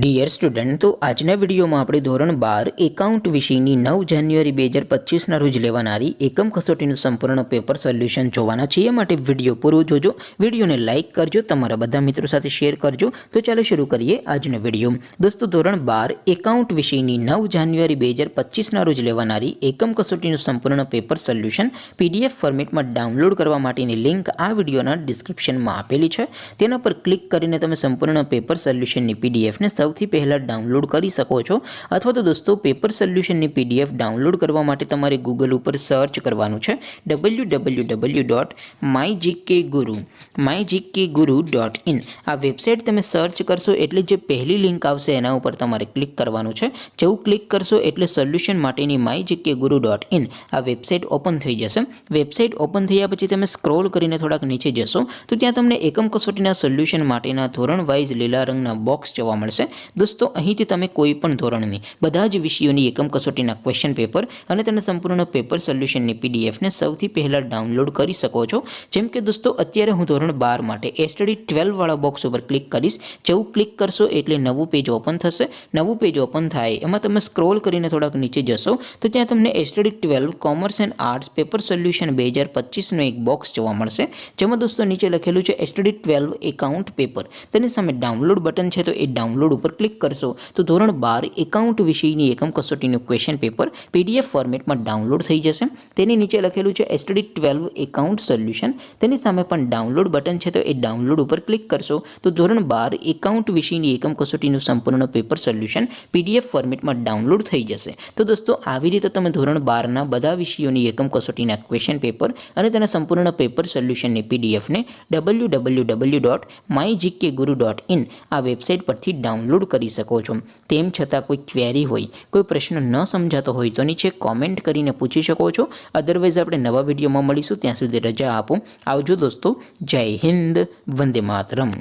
Dear student, તો આજના વિડીયોમાં આપણે ધોરણ 12 એકાઉન્ટ વિષયની 9 જાન્યુઆરી 2025ના રોજ લેવાનારી એકમ કસોટીનું સંપૂર્ણ પેપર સોલ્યુશન જોવાના છીએ. માટે વિડીયો પૂરો જોજો, વિડીયોને લાઇક કરજો, તમારા બધા મિત્રો સાથે શેર કરજો. તો ચાલો શરૂ કરીએ આજનો વિડીયો. દોસ્તો, ધોરણ 12 એકાઉન્ટ વિષયની 9 જાન્યુઆરી 2025ના રોજ લેવાનારી એકમ કસોટીનું સંપૂર્ણ પેપર સોલ્યુશન PDF ફોર્મેટમાં ડાઉનલોડ કરવા માટેની લિંક આ વિડીયોના ડિસ્ક્રિપ્શનમાં આપેલી છે. તેના પર ક્લિક કરીને તમે સંપૂર્ણ પેપર સોલ્યુશનની PDFને સૌથી પહેલાં ડાઉનલોડ કરી શકો છો. અથવા તો દોસ્તો, પેપર સોલ્યુશનની PDF ડાઉનલોડ કરવા માટે તમારે ગૂગલ ઉપર સર્ચ કરવાનું છે www.mygkguru.in. આ વેબસાઇટ તમે સર્ચ કરશો એટલે જે પહેલી લિંક આવશે એના ઉપર તમારે ક્લિક કરવાનું છે. જેવું ક્લિક કરશો એટલે સોલ્યુશન માટેની mygkguru.in આ વેબસાઇટ ઓપન થઈ જશે. વેબસાઇટ ઓપન થયા પછી તમે સ્ક્રોલ કરીને થોડાક નીચે જશો તો ત્યાં તમને એકમ કસોટીના સોલ્યુશન માટેના ધોરણ વાઇઝ લીલા રંગના બોક્સ જોવા મળશે. દોસ્તો, અહીંથી તમે કોઈ પણ ધોરણની બધા જ વિષયોની એકમ કસોટીના ક્વેશ્ચન પેપર અને તેના સંપૂર્ણ પેપર સોલ્યુશનની PDFને સૌથી પહેલાં ડાઉનલોડ કરી શકો છો. જેમ કે દોસ્તો, અત્યારે હું ધોરણ 12 માટે STD 12 વાળા બોક્સ ઉપર ક્લિક કરીશ. જેવું ક્લિક કરશો એટલે નવું પેજ ઓપન થશે. નવું પેજ ઓપન થાય એમાં તમે સ્ક્રોલ કરીને થોડાક નીચે જશો તો ત્યાં તમને STD 12 commerce and arts paper solution 2025નો એક બોક્સ જોવા મળશે. જેમાં દોસ્તો નીચે લખેલું છે STD 12 એકાઉન્ટ પેપર. તેની સામે ડાઉનલોડ બટન છે, તો એ ડાઉનલોડ ઉપર ક્લિક કરશો તો ધોરણ 12 એકાઉન્ટ વિષયની એકમ કસોટીનું ક્વેશ્ચન પેપર PDF ફોર્મેટમાં ડાઉનલોડ થઈ જશે. તેની નીચે લખેલું છે STD 12 એકાઉન્ટ સોલ્યુશન. તેની સામે પણ ડાઉનલોડ બટન છે, તો એ ડાઉનલોડ ઉપર ક્લિક કરશો તો ધોરણ 12 એકાઉન્ટ વિષયની એકમ કસોટીનું સંપૂર્ણ પેપર સોલ્યુશન PDF ફોર્મેટમાં ડાઉનલોડ થઈ જશે. તો દોસ્તો, આવી રીતે તમે ધોરણ 12ના બધા વિષયોની એકમ કસોટીના ક્વેશ્ચન પેપર અને તેના સંપૂર્ણ પેપર સોલ્યુશનની PDFને www.mygkguru.in આ વેબસાઇટ પરથી ડાઉનલોડ કરી શકો છો. તેમ છતાં કોઈ ક્વેરી હોય, કોઈ પ્રશ્ન ન સમજાતો હોય તો નીચે કોમેન્ટ કરીને પૂછી શકો છો. અદરવાઇઝ આપણે નવા વિડીયોમાં મળીશું. ત્યાં સુધી રજા આપો. આવજો દોસ્તો. જય હિન્દ. વંદે માતરમ.